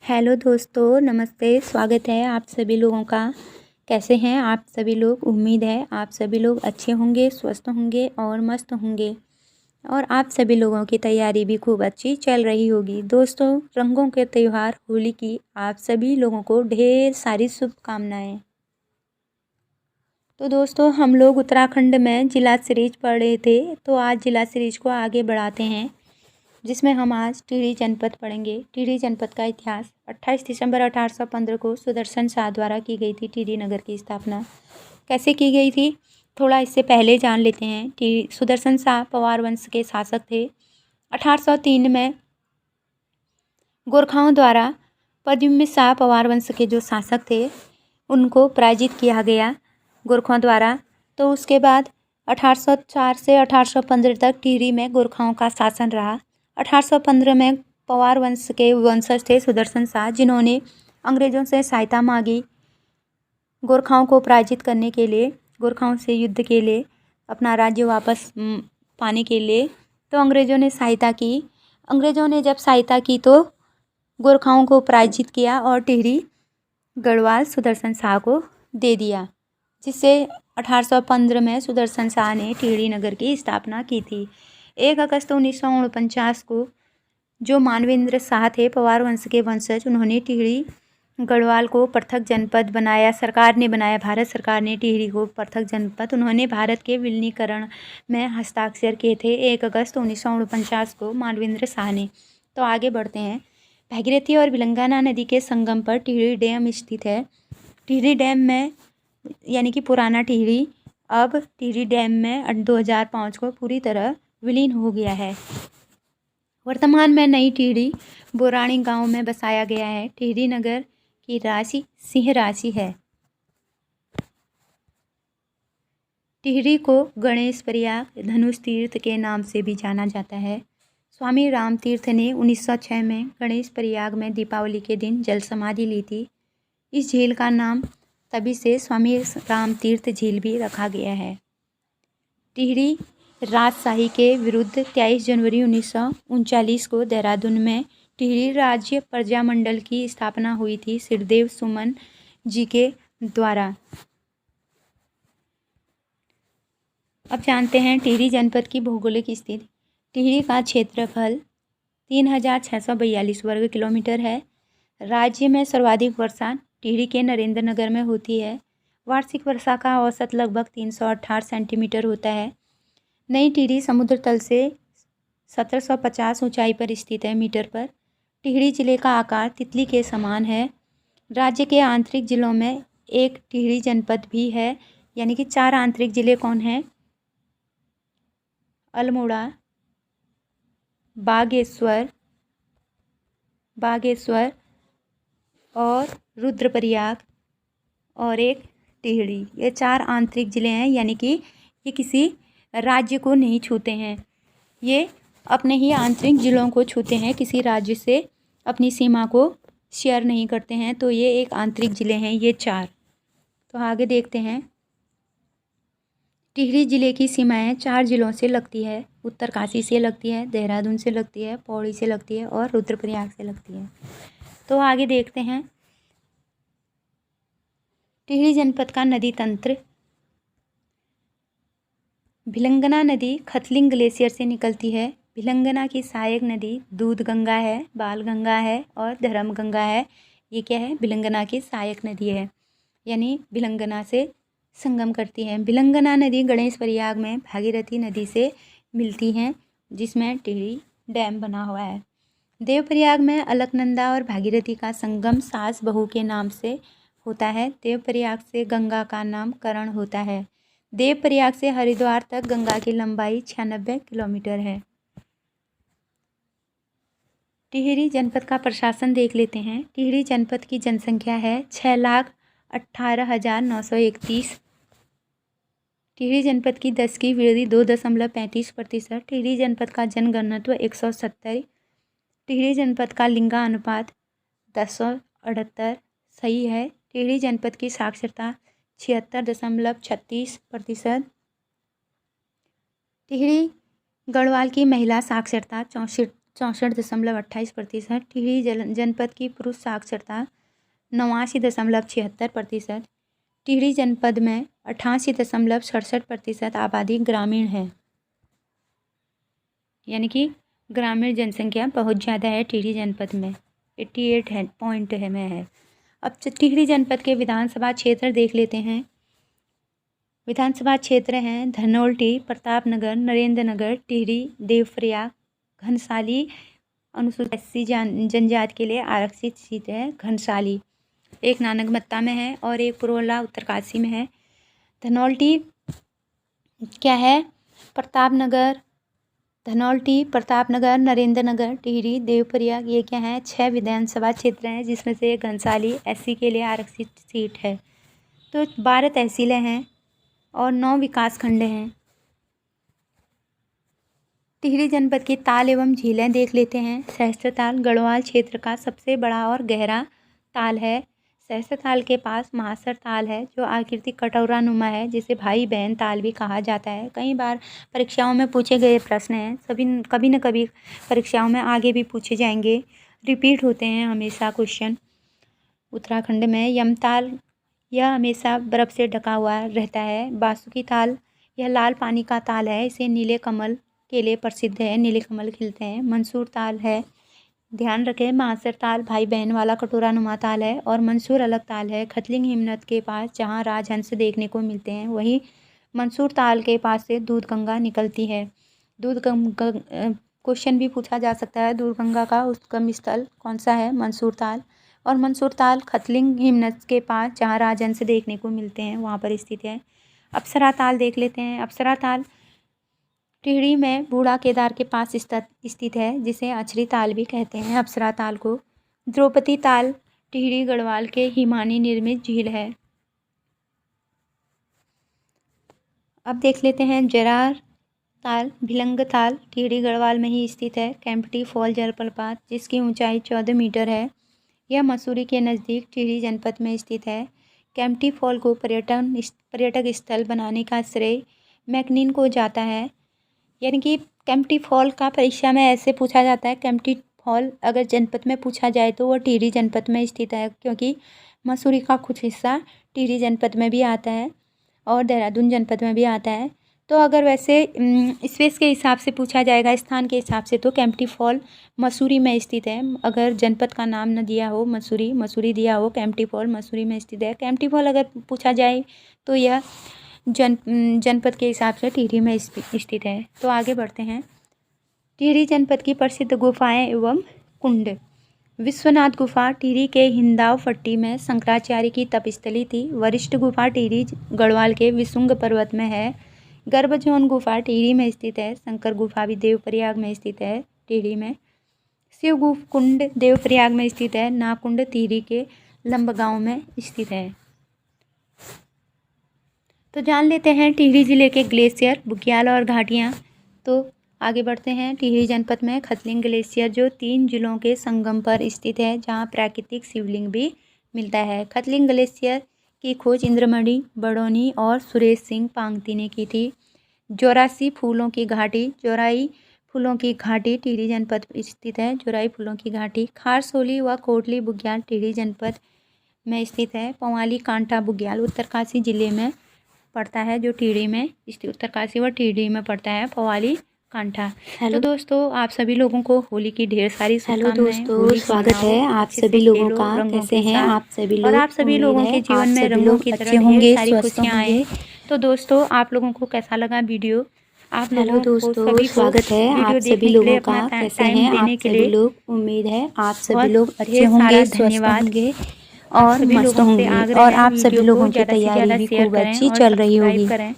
Hello दोस्तों, नमस्ते। स्वागत है आप सभी लोगों का। कैसे हैं आप सभी लोग? उम्मीद है आप सभी लोग अच्छे होंगे, स्वस्थ होंगे और मस्त होंगे और आप सभी लोगों की तैयारी भी खूब अच्छी चल रही होगी। दोस्तों, रंगों के त्यौहार होली की आप सभी लोगों को ढेर सारी शुभकामनाएं। तो दोस्तों, हम लोग उत्तराखंड में जिला सीरीज पढ़ रहे थे, तो आज जिला सीरीज को आगे बढ़ाते हैं, जिसमें हम आज टिहरी जनपद पढ़ेंगे। टिहरी जनपद का इतिहास 28 दिसंबर 1815 को सुदर्शन शाह द्वारा की गई थी। टिहरी नगर की स्थापना कैसे की गई थी, थोड़ा इससे पहले जान लेते हैं। सुदर्शन शाह पवार वंश के शासक थे। 1803 में गोरखाओं द्वारा प्रद्युम्न शाह पवार वंश के जो शासक थे उनको पराजित किया गया गोरखाओं द्वारा। तो उसके बाद 1804 से 1815 तक टिहरी में गोरखाओं का शासन रहा। 1815 में पवार वंश के वंशज थे सुदर्शन शाह, जिन्होंने अंग्रेज़ों से सहायता मांगी गोरखाओं को पराजित करने के लिए, गोरखाओं से युद्ध के लिए, अपना राज्य वापस पाने के लिए। तो अंग्रेज़ों ने सहायता की। अंग्रेज़ों ने जब सहायता की तो गोरखाओं को पराजित किया और टिहरी गढ़वाल सुदर्शन शाह को दे दिया, जिससे 1815 में सुदर्शन शाह ने टिहरी नगर की स्थापना की थी। 1 अगस्त 1949 को जो मानवेंद्र शाह थे पवार वंश के वंशज, उन्होंने टिहरी गढ़वाल को पृथक जनपद बनाया। सरकार ने बनाया, भारत सरकार ने टिहरी को पृथक जनपद। उन्होंने भारत के विलीनीकरण में हस्ताक्षर किए थे 1 अगस्त 1949 को मानवेंद्र शाह ने। तो आगे बढ़ते हैं। भागीरथी और भिलंगना नदी के संगम पर टिहरी डैम स्थित है। टिहरी डैम में यानी कि पुराना टिहरी अब टिहरी डैम में 2005 को पूरी तरह विलीन हो गया है। वर्तमान में नई टिहरी बोरानी गांव में बसाया गया है। टिहरी नगर की राशि सिंह राशि है। टिहरी को गणेश प्रयाग धनुष तीर्थ के नाम से भी जाना जाता है। स्वामी राम तीर्थ ने 1906 में गणेश प्रयाग में दीपावली के दिन जल समाधि ली थी। इस झील का नाम तभी से स्वामी राम तीर्थ झील भी रखा गया है। टिहरी राजशाही के विरुद्ध 23 जनवरी 1939 को देहरादून में टिहरी राज्य प्रजामंडल की स्थापना हुई थी सिरदेव सुमन जी के द्वारा। अब जानते हैं टिहरी जनपद की भौगोलिक स्थिति। टिहरी का क्षेत्रफल 3642 वर्ग किलोमीटर है। राज्य में सर्वाधिक वर्षा टिहरी के नरेंद्र नगर में होती है। वार्षिक वर्षा का औसत लगभग 368 सेंटीमीटर होता है। नई टिहरी समुद्र तल से 1750 ऊंचाई पर स्थित है मीटर पर। टिहरी जिले का आकार तितली के समान है। राज्य के आंतरिक जिलों में एक टिहरी जनपद भी है, यानी कि 4 आंतरिक जिले कौन हैं? अल्मोड़ा, बागेश्वर और रुद्रप्रयाग और एक टिहरी। ये 4 आंतरिक जिले हैं, यानी कि ये किसी राज्य को नहीं छूते हैं। ये अपने ही आंतरिक जिलों को छूते हैं, किसी राज्य से अपनी सीमा को शेयर नहीं करते हैं। तो ये एक आंतरिक जिले हैं ये 4। तो आगे देखते हैं। टिहरी जिले की सीमाएं 4 जिलों से लगती है। उत्तरकाशी से लगती है, देहरादून से लगती है, पौड़ी से लगती है और रुद्रप्रयाग से लगती है। तो आगे देखते हैं टिहरी जनपद का नदी तंत्र। भिलंगना नदी खतलिंग ग्लेशियर से निकलती है। भिलंगना की सहायक नदी दूध गंगा है, बाल गंगा है और धर्म गंगा है। ये क्या है? भिलंगना की सहायक नदी है, यानी भिलंगना से संगम करती है। भिलंगना नदी गणेश प्रयाग में भागीरथी नदी से मिलती हैं, जिसमें टिहरी डैम बना हुआ है। देवप्रयाग में अलकनंदा और भागीरथी का संगम सास बहू के नाम से होता है। देवप्रयाग से गंगा का नाम करण होता है। देवप्रयाग से हरिद्वार तक गंगा की लंबाई 96 किलोमीटर है। टिहरी जनपद का प्रशासन देख लेते हैं। टिहरी जनपद की जनसंख्या है 6,18,931। टिहरी जनपद की 10 की वृद्धि 2.35%। टिहरी जनपद का जनघनत्व 170। टिहरी जनपद का लिंगानुपात 10.78 सही है। टिहरी जनपद की साक्षरता 76.36%। टिहरी गढ़वाल की महिला साक्षरता 64.28%। टिहरी जनपद की पुरुष साक्षरता 89.76%। टिहरी जनपद में 88.67% आबादी ग्रामीण है, यानी कि ग्रामीण जनसंख्या बहुत ज़्यादा है टिहरी जनपद में, 88 में है। अब टिहरी जनपद के विधानसभा क्षेत्र देख लेते हैं। विधानसभा क्षेत्र हैं धनौल्टी, प्रतापनगर, नरेंद्रनगर, टिहरी, देवप्रयाग, घनसाली। अनुसूचित एससी जनजाति के लिए आरक्षित सीट है घनसाली। एक नानकमत्ता में है और एक पुरोला उत्तरकाशी में है। धनौल्टी क्या है? प्रतापनगर, धनौल्टी, प्रतापनगर, नरेंद्रनगर, टिहरी, देवप्रयाग, ये क्या है? 6 विधानसभा क्षेत्र हैं, जिसमें से घनसाली एससी के लिए आरक्षित सीट है। तो 12 तहसीलें हैं और 9 विकास खंड हैं। टिहरी जनपद की ताल एवं झीलें देख लेते हैं। सहस्त्रताल गढ़वाल क्षेत्र का सबसे बड़ा और गहरा ताल है। सहस्त्रताल के पास महासर ताल है, जो आकृति कटोरा नुमा है, जिसे भाई बहन ताल भी कहा जाता है। कई बार परीक्षाओं में पूछे गए प्रश्न हैं, कभी न कभी परीक्षाओं में आगे भी पूछे जाएंगे, रिपीट होते हैं हमेशा क्वेश्चन। उत्तराखंड में यमताल, यह हमेशा बर्फ़ से ढका हुआ रहता है। बासुकी ताल, यह लाल पानी का ताल है, इसे नीले कमल के लिए प्रसिद्ध है, नीले कमल खिलते हैं। मंसूर ताल है, ध्यान रखें, महासर ताल भाई बहन वाला कटोरा नुमा ताल है और मंसूर अलग ताल है। खतलिंग हिमनद के पास जहाँ राजहंस देखने को मिलते हैं, वहीं मंसूर ताल के पास से दूध गंगा निकलती है। दूध गंगा क्वेश्चन भी पूछा जा सकता है, दूध गंगा का उद्गम स्थल कौन सा है? मंसूर ताल। और मंसूर ताल खतलिंग हिमनद के पास जहाँ राजहंस देखने को मिलते हैं, वहाँ पर स्थित है। अप्सरा ताल देख लेते हैं। अप्सरा ताल टिहरी में बूढ़ा केदार के पास स्थित है, जिसे अछरी ताल भी कहते हैं अप्सरा ताल को। द्रौपदी ताल टिहरी गढ़वाल के हिमानी निर्मित झील है। अब देख लेते हैं जरार ताल, भिलंग ताल टिहरी गढ़वाल में ही स्थित है। कैंपटी फॉल जलप्रपात, जिसकी ऊंचाई 14 मीटर है, यह मसूरी के नज़दीक टिहरी जनपद में स्थित है। कैंपटी फॉल को पर्यटक स्थल बनाने का श्रेय मैकनिन को जाता है, यानी कि कैंपटी फॉल का परीक्षा में ऐसे पूछा जाता है। कैंपटी फॉल अगर जनपद में पूछा जाए तो वह टिहरी जनपद में स्थित है, क्योंकि मसूरी का कुछ हिस्सा टिहरी जनपद में भी आता है और देहरादून जनपद में भी आता है। तो अगर वैसे स्पेस के हिसाब से पूछा जाएगा, स्थान के हिसाब से, तो कैंपटी फॉल मसूरी में स्थित है। अगर जनपद का नाम न दिया हो, मसूरी दिया हो, कैंपटी फॉल मसूरी में स्थित है। कैंपटी फॉल अगर पूछा जाए तो यह जनपद के हिसाब से टिहरी में स्थित है। तो आगे बढ़ते हैं। टिहरी जनपद की प्रसिद्ध गुफाएं एवं कुंड। विश्वनाथ गुफा टिहरी के हिंदाव पट्टी में शंकराचार्य की तपस्थली थी। वरिष्ठ गुफा टिहरी गढ़वाल के विशुंग पर्वत में है। गर्भजोन गुफा टिहरी में स्थित है। शंकर गुफा भी देवप्रयाग में स्थित है टिहरी में। शिव कुंड देवप्रयाग में स्थित है। नाकुंड टिहरी के लंबगांव में स्थित है। तो जान लेते हैं टिहरी जिले के ग्लेशियर, बुग्याल और घाटियाँ। तो आगे बढ़ते हैं। टिहरी जनपद में खतलिंग ग्लेशियर, जो 3 जिलों के संगम पर स्थित है, जहाँ प्राकृतिक शिवलिंग भी मिलता है। खतलिंग ग्लेशियर की खोज इंद्रमणि बड़ौनी और सुरेश सिंह पांगती ने की थी। जोराई फूलों की घाटी टिहरी जनपद स्थित है। जोराई फूलों की घाटी। खारसोली व कोटली बुग्याल टिहरी जनपद में स्थित है। पवाली कांटा बुग्याल उत्तरकाशी जिले में पड़ता है, जो टिहरी में उत्तरकाशी व टिहरी में पड़ता है पवाली कांठा। हेलो दोस्तों, आप सभी लोगों को होली की ढेर सारी शुभकामनाएं। हेलो दोस्तों, स्वागत है आप सभी लोगों का। कैसे हैं आप सभी लोग? और आप सभी लोगों के जीवन में रंगों की तरह ढेर सारी खुशियाँ आए। तो दोस्तों, आप लोगों को कैसा लगा वीडियो? आप हेलो दोस्तों, स्वागत है आप सभी लोगों का। कैसे हैं आप सभी लोग? उम्मीद है आप सभी लोग अच्छे होंगे, स्वस्थ होंगे और मस्त होंगे। और आप सभी लोगों की तैयारी भी खूब अच्छी चल रही होगी।